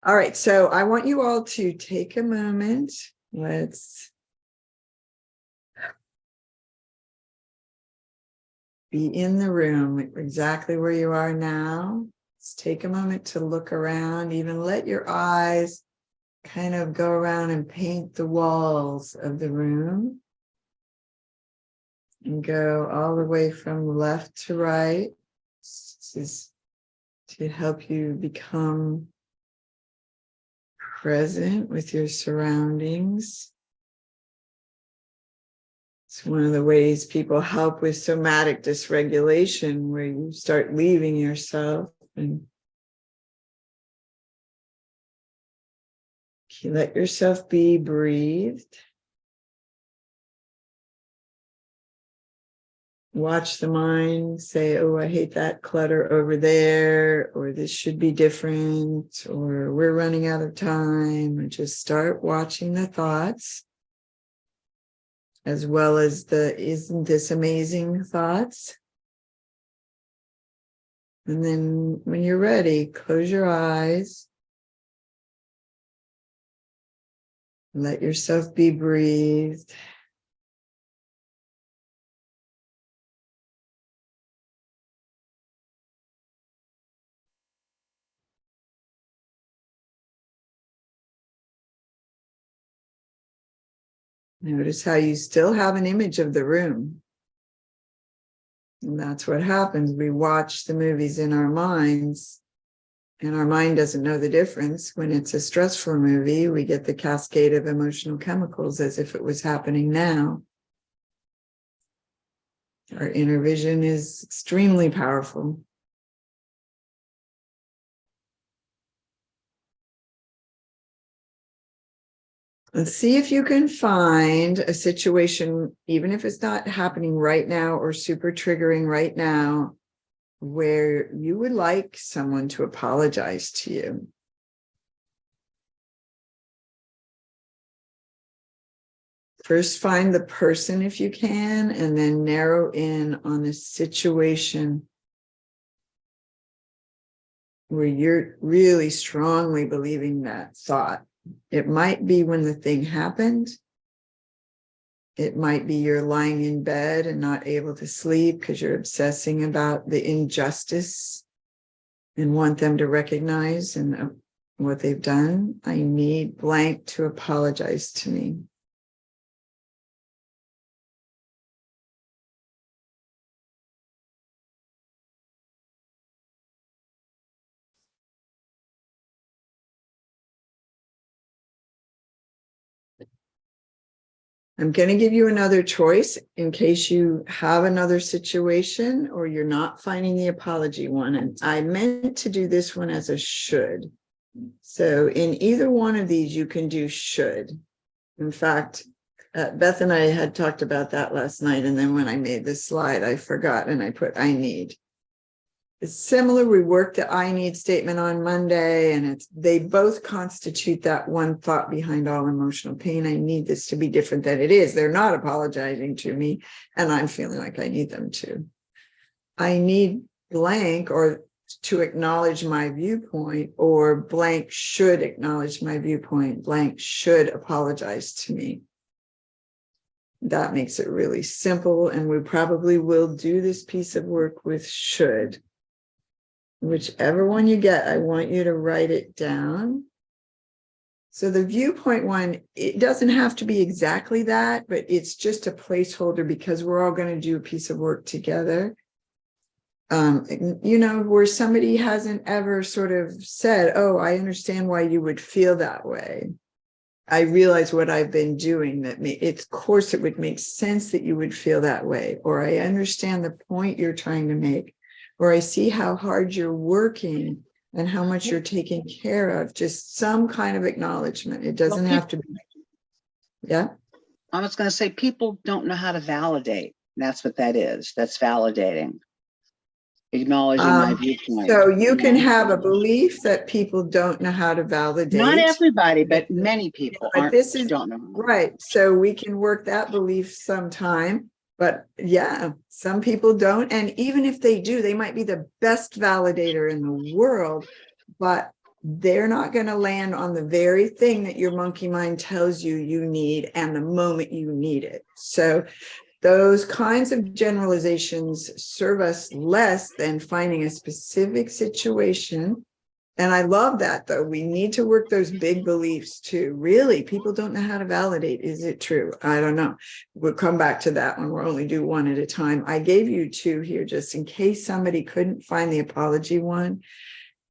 All right, so I want you all to take a moment. Let's be in the room exactly where you are now. Let's take a moment to look around, even let your eyes kind of go around and paint the walls of the room and go all the way from left to right. This is to help you become present with your surroundings. It's one of the ways people help with somatic dysregulation, where you start leaving yourself and you let yourself be breathed. Watch the mind say, oh, I hate that clutter over there, or this should be different, or we're running out of time. And just start watching the thoughts, as well as the isn't this amazing thoughts. And then when you're ready, close your eyes. Let yourself be breathed. Notice how you still have an image of the room. And that's what happens. We watch the movies in our minds, and our mind doesn't know the difference. When it's a stressful movie, we get the cascade of emotional chemicals as if it was happening now. Our inner vision is extremely powerful. Let's see if you can find a situation, even if it's not happening right now or super triggering right now, where you would like someone to apologize to you. First, find the person if you can, and then narrow in on the situation where you're really strongly believing that thought. It might be when the thing happened. It might be you're lying in bed and not able to sleep because you're obsessing about the injustice and want them to recognize and what they've done. I need blank to apologize to me. I'm going to give you another choice in case you have another situation or you're not finding the apology one. And I meant to do this one as a should. So in either one of these, you can do should. In fact, Beth and I had talked about that last night. And then when I made this slide, I forgot and I put I need. It's similar. We worked the I need statement on Monday, and they both constitute that one thought behind all emotional pain. I need this to be different than it is. They're not apologizing to me, and I'm feeling like I need them to. I need blank or to acknowledge my viewpoint, or blank should acknowledge my viewpoint. Blank should apologize to me. That makes it really simple, and we probably will do this piece of work with should. Whichever one you get, I want you to write it down. So the viewpoint one, it doesn't have to be exactly that, but it's just a placeholder because we're all going to do a piece of work together. Where somebody hasn't ever sort of said, oh, I understand why you would feel that way. I realize what I've been doing of course it would make sense that you would feel that way, or I understand the point you're trying to make. Or I see how hard you're working and how much you're taking care of. Just some kind of acknowledgement. It doesn't have to be. Yeah. I was going to say, people don't know how to validate. That's what that is. That's validating. Acknowledging my viewpoint. So you can have a belief that people don't know how to validate. Not everybody, but many people don't know. Right. So we can work that belief sometime. But yeah, some people don't. And even if they do, they might be the best validator in the world, but they're not going to land on the very thing that your monkey mind tells you you need and the moment you need it. So those kinds of generalizations serve us less than finding a specific situation. And I love that, though. We need to work those big beliefs too. Really, people don't know how to validate. Is it true? I don't know. We'll come back to that when we'll only do one at a time. I gave you two here just in case somebody couldn't find the apology one.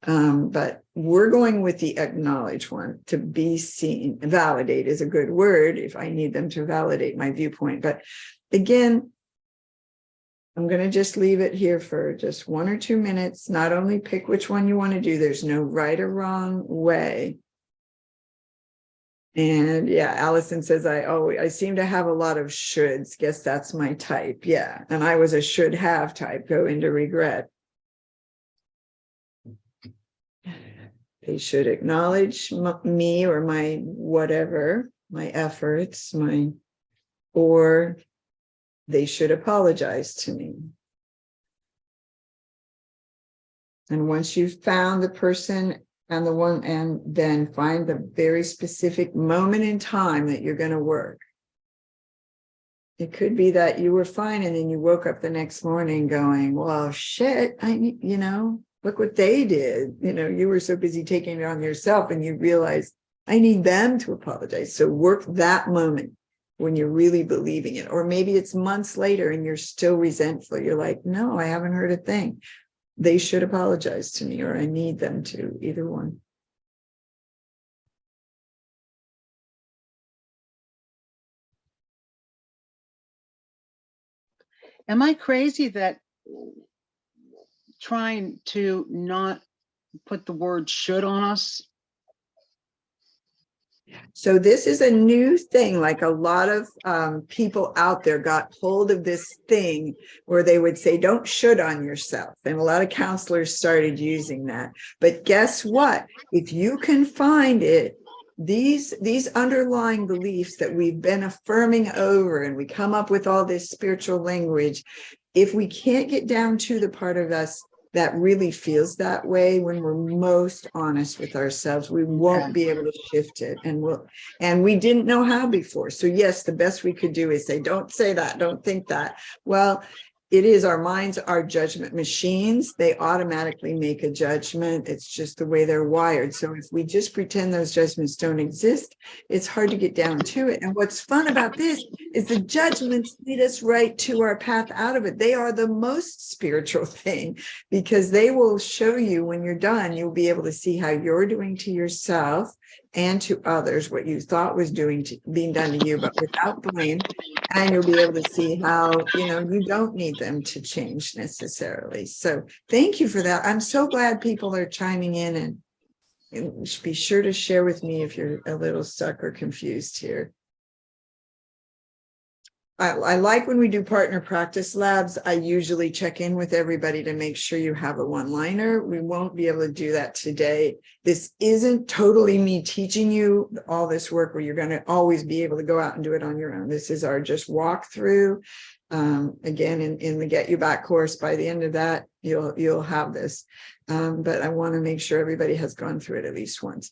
But we're going with the acknowledge one, to be seen. Validate is a good word if I need them to validate my viewpoint. But again, I'm going to just leave it here for just 1 or 2 minutes. Not only pick which one you want to do. There's no right or wrong way. And yeah, Allison says, I seem to have a lot of shoulds. Guess that's my type. Yeah. And I was a should have type, go into regret. They should acknowledge me or my whatever, my efforts, or they should apologize to me. And once you've found the person and the one, and then find the very specific moment in time that you're going to work. It could be that you were fine and then you woke up the next morning going, well, shit, look what they did. You were so busy taking it on yourself and you realize I need them to apologize. So work that moment when you're really believing it. Or maybe it's months later and you're still resentful. You're like, no, I haven't heard a thing. They should apologize to me, or I need them to, either one. Am I crazy that trying to not put the word should on us? So this is a new thing. Like a lot of people out there got hold of this thing where they would say, don't should on yourself. And a lot of counselors started using that. But guess what? If you can find it, these underlying beliefs that we've been affirming over, and we come up with all this spiritual language, if we can't get down to the part of us that really feels that way, when we're most honest with ourselves, we won't be able to shift it. And we didn't know how before. So yes, the best we could do is say, don't say that, don't think that. Well, it is, our minds are judgment machines. They automatically make a judgment. It's just the way they're wired. So if we just pretend those judgments don't exist, it's hard to get down to it. And what's fun about this is the judgments lead us right to our path out of it. They are the most spiritual thing, because they will show you when you're done, you'll be able to see how you're doing to yourself and to others what you thought was being done to you, but without blame. And you'll be able to see how, you don't need them to change necessarily. So thank you for that. I'm so glad people are chiming in, and be sure to share with me if you're a little stuck or confused here. I like when we do partner practice labs, I usually check in with everybody to make sure you have a one-liner. We won't be able to do that today. This isn't totally me teaching you all this work where you're going to always be able to go out and do it on your own. This is our just walk through. Again, in the Get You Back course, by the end of that, you'll have this. But I want to make sure everybody has gone through it at least once.